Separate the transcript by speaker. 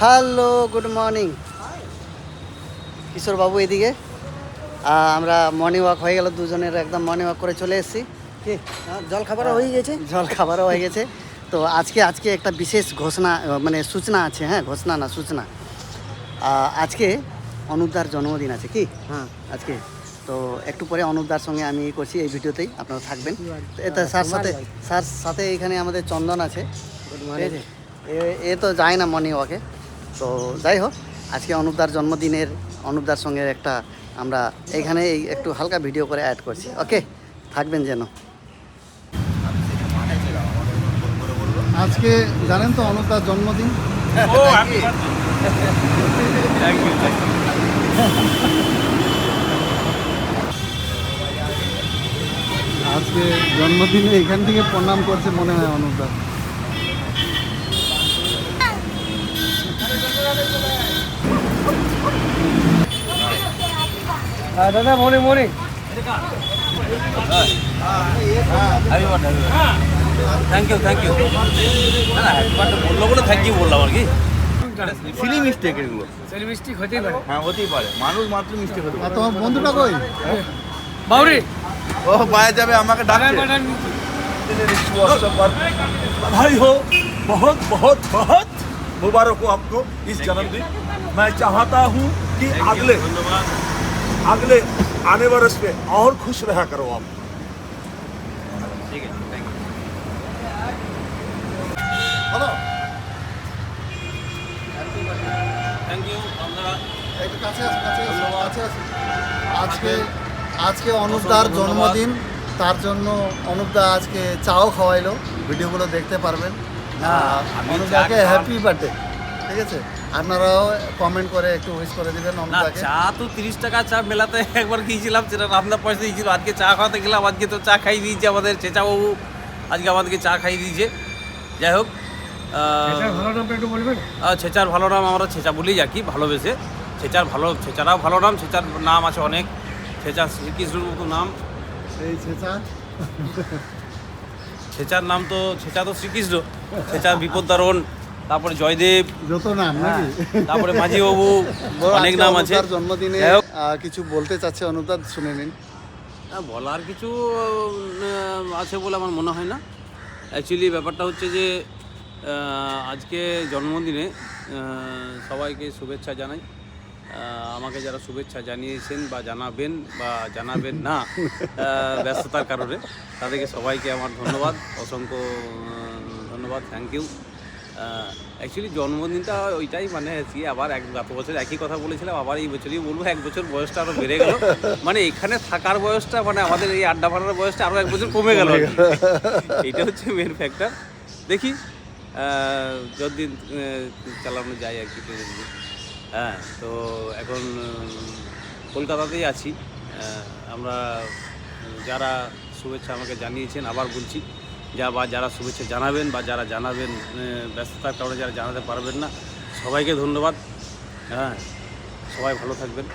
Speaker 1: Hello, good morning কিশোর বাবু। এদিকে আমরা morning walk হয়ে গেল, দুজনের একদম মর্নিং ওয়াক করে চলে এসেছি। কি
Speaker 2: জল খাবারও হয়ে গেছে,
Speaker 1: জল খাবারও হয়ে গেছে। তো আজকে একটা বিশেষ ঘোষণা, মানে সূচনা আছে। হ্যাঁ, ঘোষণা না, সূচনা। আজকে অনুপদার জন্মদিন আছে। কি
Speaker 2: হ্যাঁ
Speaker 1: আজকে তো একটু পরে অনুপদার সঙ্গে আমি করছি এই ভিডিওতেই, আপনারা থাকবেন। এটা স্যার সাথে এখানে আমাদের চন্দন আছে, ঠিক আছে। এ তো যায় না মর্নিং ওয়াকে। তো যাই হোক, আজকে অনুপদার জন্মদিনের অনুপদার সঙ্গে একটা আমরা এইখানে একটু হালকা ভিডিও করে অ্যাড করছি। ওকে, থাকবেন যেন। আজকে জানেন তো অনুপদার জন্মদিন। আজকে জন্মদিনে এখান থেকে প্রণাম করছে মনে হয় অনুপদা।
Speaker 2: দাদা মর্নিং মর্নিং।
Speaker 3: থ্যাংক ইউ না একবার বললো বলে থ্যাংক ইউ বললাম আর কি। সিলি মিস্টেক এগুলো,
Speaker 2: সেল মিস্টেক হতেই পারে।
Speaker 3: হ্যাঁ হতেই পারে, মানুষ মাত্র মিস্টেক হতে পারে।
Speaker 1: তোমার বন্ধুটা কই?
Speaker 2: বাউরি
Speaker 3: ও বাইরে যাবে, আমাকে ডাকছে। बधाई हो, बहुत बहुत बहुत मुबारक हो आपको इस जन्मदिन। मैं चाहता हूँ कि अगले आने वर्ष में और खुश रहा करो आप। ठीक है,
Speaker 1: হ্যালো,
Speaker 3: थैंक यू।
Speaker 1: একটু কাছে আসো, কাছে আসো। আজকে অনুপদার জন্মদিন, তার জন্য অনুপদা আজকে চাও খাওয়াইলো, ভিডিওগুলো দেখতে পারবেন। অনুপদাকে হ্যাপি বার্থডে, ঠিক আছে। আপনারাও কমেন্ট করে একটু উইশ করে দিবেন
Speaker 4: না,
Speaker 1: অনুপদাকে।
Speaker 4: চা তো 30 টাকা চা মেলাতে একবার গিয়েছিলাম, সেটা রান্নার পয়সা দিয়েছিল। আজকে চা খাওয়াতে গেলাম, আজকে তো চা খাইয়ে দিয়েছে আমাদের চেঁচাবাবু, আজকে আমাদেরকে চা খাইয়ে দিয়েছে। যাই হোক,
Speaker 2: ভালো নামটা একটু বলবেন।
Speaker 4: ছেচার ভালো নাম, আমরা ছেচা বলেই যাকি ভালোবেসে। ছেচারাও ভালো নাম, ছেচার নাম আছে অনেক। ছেচা শ্রীকৃষ্ণর মতো নাম।
Speaker 1: এই ছেচা
Speaker 4: ছেচার নাম তো ছেচা তো শ্রীকৃষ্ণ, ছেচার বিপদদারণ, তারপরে জয়দেব,
Speaker 1: যত নাম নাকি?
Speaker 4: তারপরে মাঝিবাবু, অনেক নাম আছে।
Speaker 1: অনুপদার জন্মদিনে
Speaker 4: যাই হোক,
Speaker 1: কিছু বলতে চাচ্ছে অনুপদা, শুনে নিন।
Speaker 4: বলার কিছু আছে বলে আমার মনে হয় না। অ্যাকচুয়ালি ব্যাপারটা হচ্ছে যে আজকে জন্মদিনে সবাইকে শুভেচ্ছা জানাই। আমাকে যারা শুভেচ্ছা জানিয়েছেন বা জানাবেন না ব্যস্ততার কারণে, তাদেরকে সবাইকে আমার ধন্যবাদ, অসংখ্য ধন্যবাদ, থ্যাংক ইউ। অ্যাকচুয়ালি জন্মদিনটা ওইটাই, মানে কি আবার গত বছর একই কথা বলেছিলাম, আবার এই বছরই বলবো। 1 বছর বয়সটা আরও বেড়ে গেল, মানে এখানে থাকার বয়সটা, মানে আমাদের এই আড্ডা মারার বয়সটা আরও 1 বছর কমে গেল। এইটা হচ্ছে মেন ফ্যাক্টর। দেখি যতদিন চালানো যায় আর কি। হ্যাঁ, তো এখন কলকাতাতেই আছি। আমরা যারা শুভেচ্ছা আমাকে জানিয়েছেন, আবার বলছি, যারা শুভেচ্ছা জানাবেন বা যারা জানাবেন ব্যস্ততার কারণে যারা জানাতে পারবেন না, সবাইকে ধন্যবাদ। হ্যাঁ, সবাই ভালো থাকবেন।